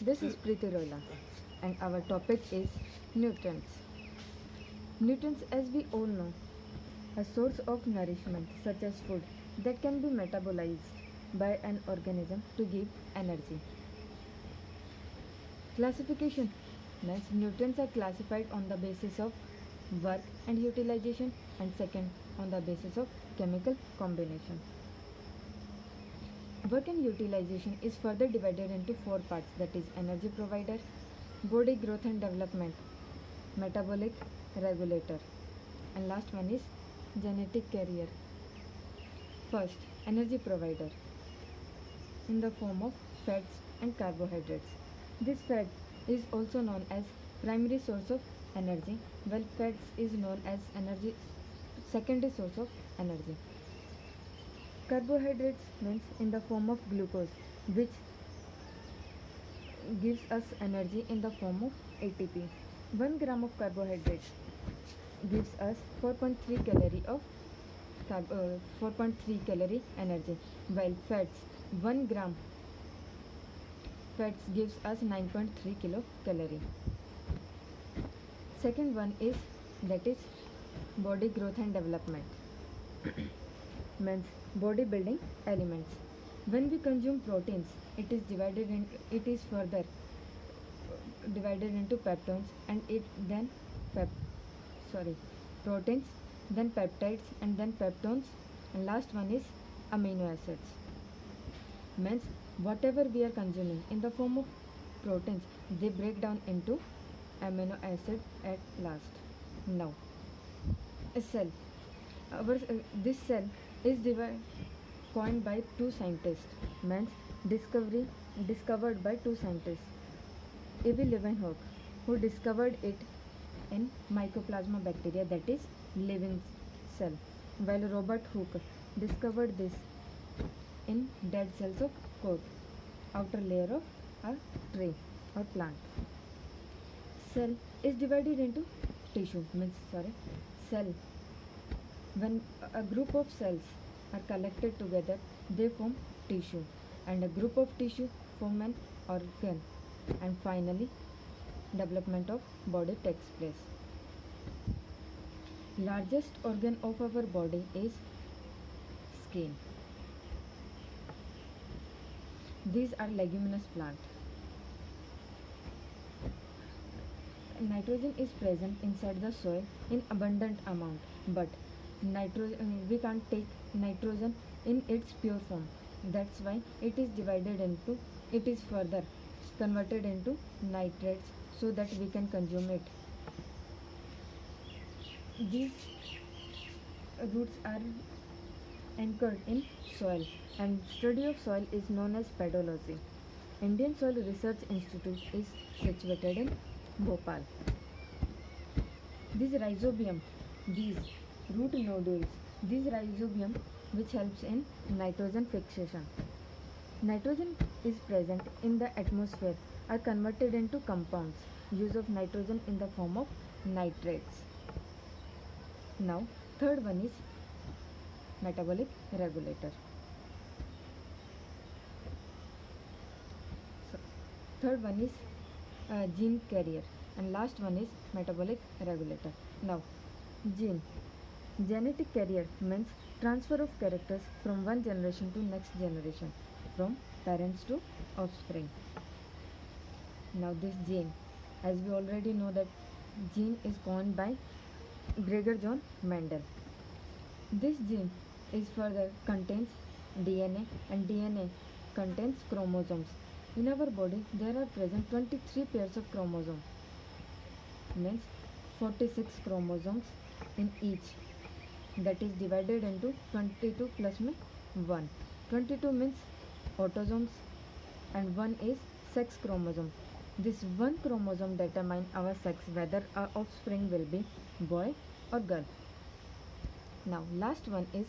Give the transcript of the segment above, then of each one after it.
This is Preeti Roila and our topic is nutrients. Nutrients, as we all know, a source of nourishment such as food that can be metabolized by an organism to give energy. Classification means nutrients are classified on the basis of work and utilization, and second on the basis of chemical combination. Work and utilization is further divided into four parts, that is energy provider, body growth and development, metabolic regulator, and last one is genetic carrier. First, energy provider in the form of fats and carbohydrates. This fat is also known as primary source of energy, while fats is known as energy secondary source of energy. Carbohydrates means in the form of glucose, which gives us energy in the form of ATP. 1 gram of carbohydrates gives us 4.3 calorie of 4.3 calorie energy, while fats 1 gram fats gives us 9.3 kilocalorie. Second one is, that is body growth and development means body building elements. When we consume proteins, it is further divided into peptones and it then proteins, then peptides, and then peptones, and last one is amino acids. Means whatever we are consuming in the form of proteins, they break down into amino acid at last. Now, a cell. This cell is coined by two scientists. Means discovered by two scientists. A.V. Leeuwenhoek, who discovered it in Mycoplasma bacteria, that is living cell, while Robert Hooke discovered this in dead cells of coat, outer layer of a tree or plant. Cell is divided into cell. When a group of cells are collected together, they form tissue, and a group of tissue form an organ, and finally development of body takes place. Largest organ of our body is skin. These are leguminous plant. Nitrogen is present inside the soil in abundant amount, but we can't take nitrogen in its pure form. That's why it is further converted into nitrates so that we can consume it. These roots are anchored in soil, and study of soil is known as pedology. Indian Soil Research Institute is situated in Bhopal. These root nodules, which helps in nitrogen fixation. Nitrogen is present in the atmosphere are converted into compounds. Use of nitrogen in the form of nitrates. Now, third one is metabolic regulator. Third one is gene carrier, and last one is metabolic regulator. Now, genetic carrier means transfer of characters from one generation to next generation, from parents to offspring. Now this gene, as we already know that gene is coined by Gregor John Mendel. This gene is further contains DNA, and DNA contains chromosomes. In our body there are present 23 pairs of chromosomes, means 46 chromosomes in each, that is divided into 22 plus 1. 22 means autosomes and 1 is sex chromosome. This one chromosome determines our sex, whether our offspring will be boy or girl. Now last one is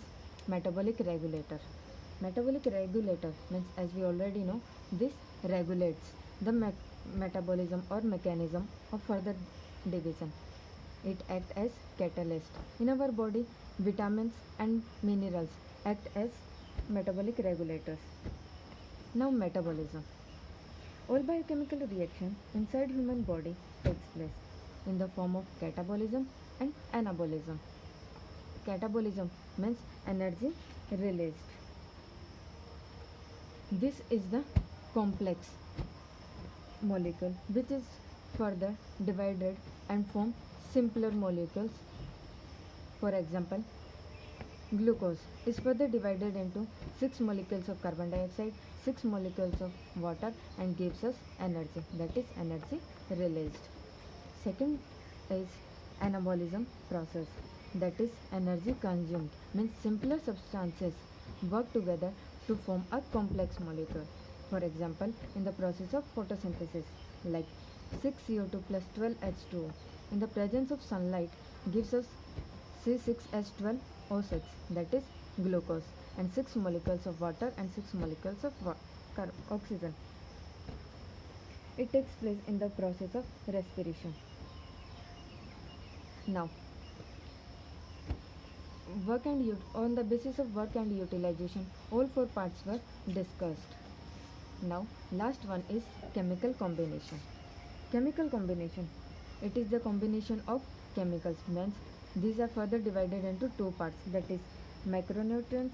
metabolic regulator. Metabolic regulator means, as we already know, this regulates the metabolism or mechanism of further division. It acts as catalyst. In our body, vitamins and minerals act as metabolic regulators. Now metabolism. All biochemical reaction inside human body takes place in the form of catabolism and anabolism. Catabolism means energy released. This is the complex molecule which is further divided and form simpler molecules. For example, glucose is further divided into 6 molecules of carbon dioxide, 6 molecules of water and gives us energy, that is energy released. Second is anabolism process, that is energy consumed, means simpler substances work together to form a complex molecule. For example, in the process of photosynthesis, like 6CO2 plus 12H2O in the presence of sunlight gives us C6H12O6, that is glucose, and 6 molecules of water and 6 molecules of oxygen. It takes place in the process of respiration. Now, on the basis of work and utilization, all 4 parts were discussed. Now, last one is chemical combination. Chemical combination, it is the combination of chemicals, means these are further divided into 2 parts, that is macronutrients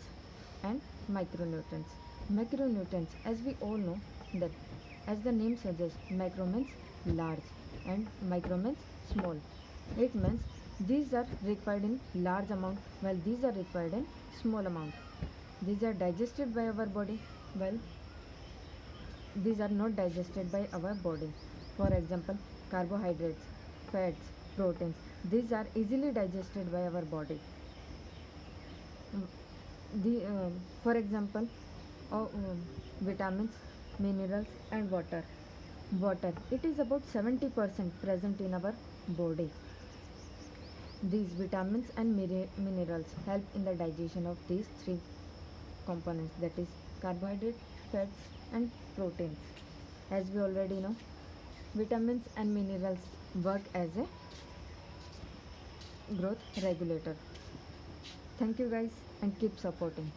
and micronutrients. Macronutrients, as we all know that as the name suggests, macro means large and micro means small. It means these are required in large amount while these are required in small amount. These are digested by our body while these are not digested by our body. For example, carbohydrates, fats, proteins, these are easily digested by our body. For example, vitamins, minerals and water. Water, it is about 70% present in our body. These vitamins and minerals help in the digestion of these 3 components, that is carbohydrates, fats and proteins. As we already know, vitamins and minerals work as a growth regulator. Thank you guys and keep supporting.